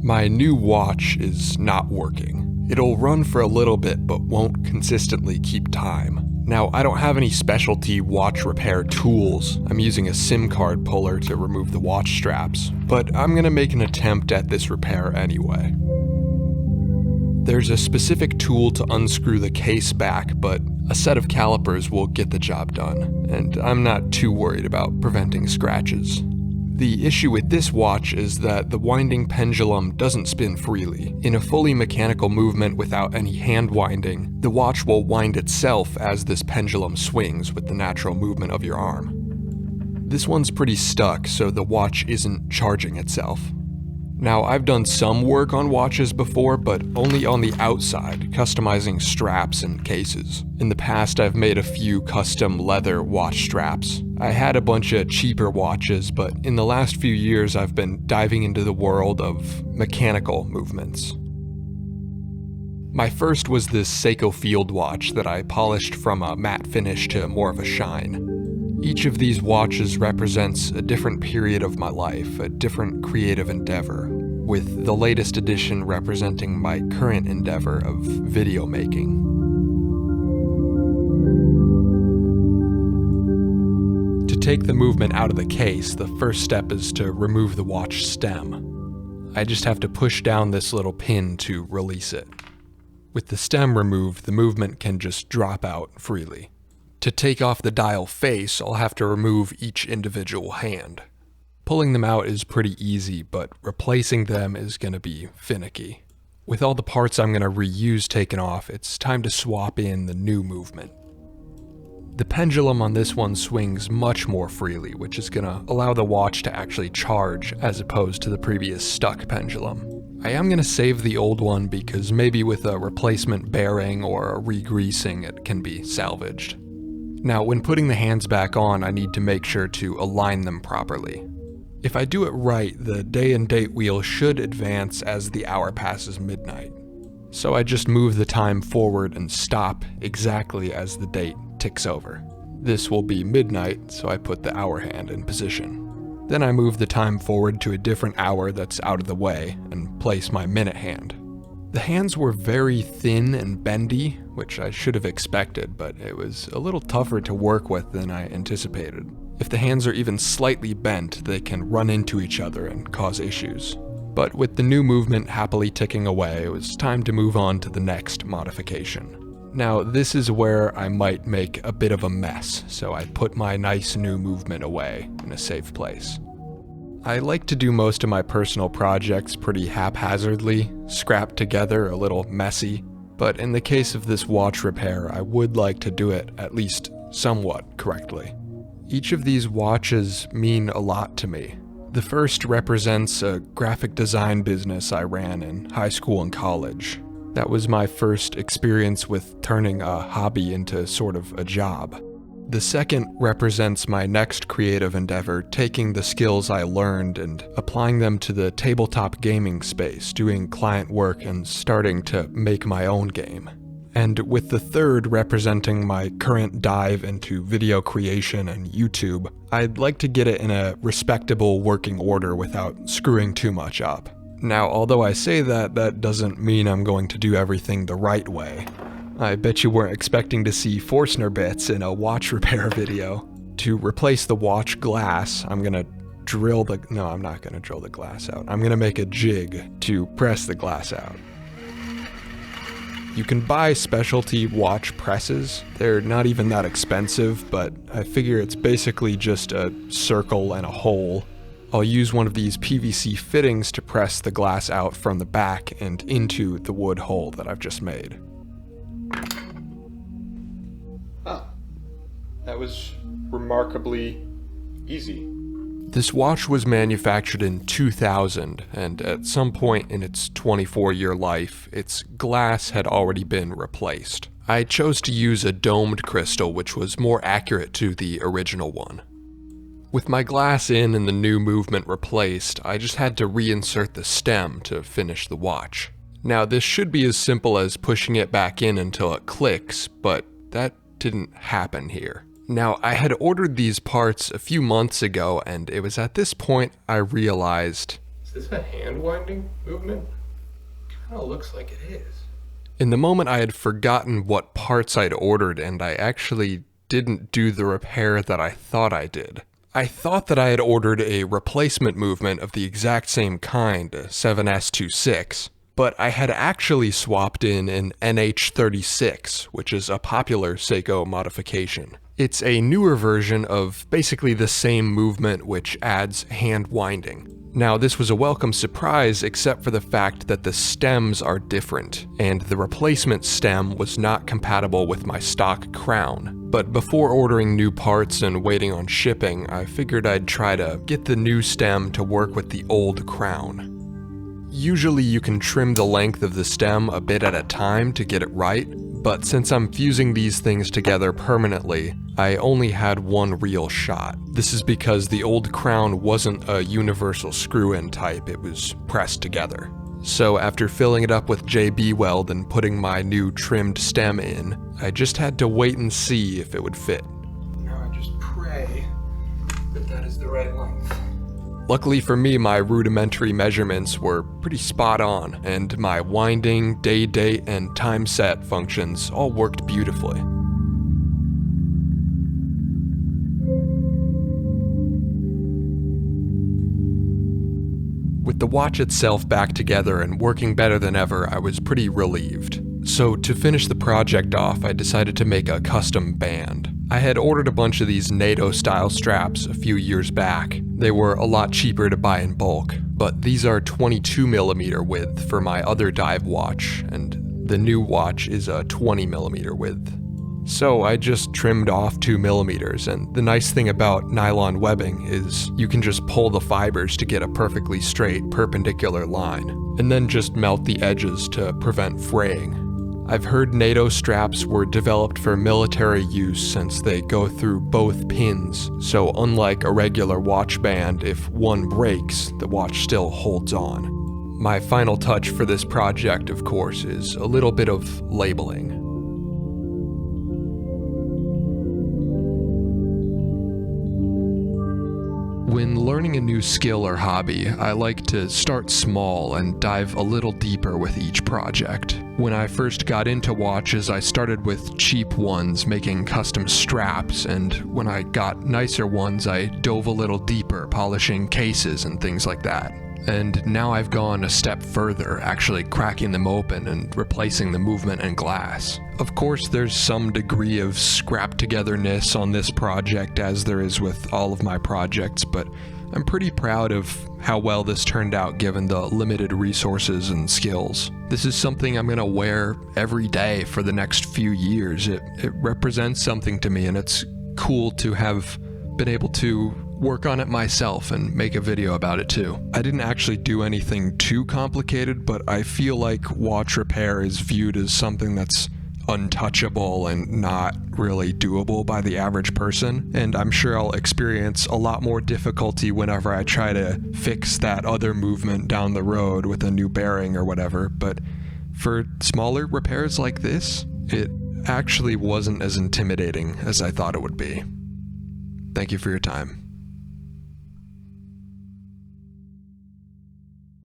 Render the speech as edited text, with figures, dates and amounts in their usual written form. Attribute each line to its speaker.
Speaker 1: My new watch is not working. It'll run for a little bit but won't consistently keep time. Now, I don't have any specialty watch repair tools. I'm using a SIM card puller to remove the watch straps, but I'm gonna make an attempt at this repair anyway. There's a specific tool to unscrew the case back, but a set of calipers will get the job done, and I'm not too worried about preventing scratches. The issue with this watch is that the winding pendulum doesn't spin freely. In a fully mechanical movement without any hand winding, the watch will wind itself as this pendulum swings with the natural movement of your arm. This one's pretty stuck, so the watch isn't charging itself. Now, I've done some work on watches before, but only on the outside, customizing straps and cases. In the past, I've made a few custom leather watch straps. I had a bunch of cheaper watches, but in the last few years, I've been diving into the world of mechanical movements. My first was this Seiko Field watch that I polished from a matte finish to more of a shine. Each of these watches represents a different period of my life, a different creative endeavor, with the latest edition representing my current endeavor of video making. To take the movement out of the case, the first step is to remove the watch stem. I just have to push down this little pin to release it. With the stem removed, the movement can just drop out freely. To take off the dial face, I'll have to remove each individual hand. Pulling them out is pretty easy, but replacing them is going to be finicky. With all the parts I'm going to reuse taken off, it's time to swap in the new movement. The pendulum on this one swings much more freely, which is going to allow the watch to actually charge as opposed to the previous stuck pendulum. I am going to save the old one because maybe with a replacement bearing or a re-greasing it can be salvaged. Now, when putting the hands back on, I need to make sure to align them properly. If I do it right, the day and date wheel should advance as the hour passes midnight. So I just move the time forward and stop exactly as the date ticks over. This will be midnight, so I put the hour hand in position. Then I move the time forward to a different hour that's out of the way and place my minute hand. The hands were very thin and bendy, which I should have expected, but it was a little tougher to work with than I anticipated. If the hands are even slightly bent, they can run into each other and cause issues. But with the new movement happily ticking away, it was time to move on to the next modification. Now, this is where I might make a bit of a mess, so I put my nice new movement away in a safe place. I like to do most of my personal projects pretty haphazardly, scrapped together, a little messy, but in the case of this watch repair, I would like to do it at least somewhat correctly. Each of these watches mean a lot to me. The first represents a graphic design business I ran in high school and college. That was my first experience with turning a hobby into sort of a job. The second represents my next creative endeavor, taking the skills I learned and applying them to the tabletop gaming space, doing client work and starting to make my own game. And with the third representing my current dive into video creation and YouTube, I'd like to get it in a respectable working order without screwing too much up. Now, although I say that, that doesn't mean I'm going to do everything the right way. I bet you weren't expecting to see Forstner bits in a watch repair video. To replace the watch glass, I'm not gonna drill the glass out. I'm gonna make a jig to press the glass out. You can buy specialty watch presses. They're not even that expensive, but I figure it's basically just a circle and a hole. I'll use one of these PVC fittings to press the glass out from the back and into the wood hole that I've just made. That was remarkably easy. This watch was manufactured in 2000, and at some point in its 24-year life, its glass had already been replaced. I chose to use a domed crystal, which was more accurate to the original one. With my glass in and the new movement replaced, I just had to reinsert the stem to finish the watch. Now, this should be as simple as pushing it back in until it clicks, but that didn't happen here. Now, I had ordered these parts a few months ago, and it was at this point I realized
Speaker 2: this a hand winding movement? Kinda looks like it is.
Speaker 1: In the moment, I had forgotten what parts I'd ordered, and I actually didn't do the repair that I thought I did. I thought that I had ordered a replacement movement of the exact same kind, a 7S26, but I had actually swapped in an NH36, which is a popular Seiko modification. It's a newer version of basically the same movement which adds hand winding. Now, this was a welcome surprise except for the fact that the stems are different, and the replacement stem was not compatible with my stock crown. But before ordering new parts and waiting on shipping, I figured I'd try to get the new stem to work with the old crown. Usually you can trim the length of the stem a bit at a time to get it right, but since I'm fusing these things together permanently, I only had one real shot. This is because the old crown wasn't a universal screw-in type, it was pressed together. So after filling it up with JB Weld and putting my new trimmed stem in, I just had to wait and see if it would fit.
Speaker 2: Now I just pray that that is the right length.
Speaker 1: Luckily for me, my rudimentary measurements were pretty spot on, and my winding, day date, and time set functions all worked beautifully. With the watch itself back together and working better than ever, I was pretty relieved. So to finish the project off, I decided to make a custom band. I had ordered a bunch of these NATO-style straps a few years back. They were a lot cheaper to buy in bulk, but these are 22mm width for my other dive watch, and the new watch is a 20mm width. So I just trimmed off 2mm, and the nice thing about nylon webbing is you can just pull the fibers to get a perfectly straight, perpendicular line, and then just melt the edges to prevent fraying. I've heard NATO straps were developed for military use since they go through both pins, so unlike a regular watch band, if one breaks, the watch still holds on. My final touch for this project, of course, is a little bit of labeling. When learning a new skill or hobby, I like to start small and dive a little deeper with each project. When I first got into watches, I started with cheap ones, making custom straps, and when I got nicer ones, I dove a little deeper, polishing cases and things like that. And now I've gone a step further, actually cracking them open and replacing the movement and glass. Of course, there's some degree of scrap-togetherness on this project, as there is with all of my projects, but I'm pretty proud of how well this turned out given the limited resources and skills. This is something I'm gonna wear every day for the next few years. It represents something to me, and it's cool to have been able to work on it myself and make a video about it too. I didn't actually do anything too complicated, but I feel like watch repair is viewed as something that's untouchable and not really doable by the average person, and I'm sure I'll experience a lot more difficulty whenever I try to fix that other movement down the road with a new bearing or whatever, but for smaller repairs like this, it actually wasn't as intimidating as I thought it would be. Thank you for your time.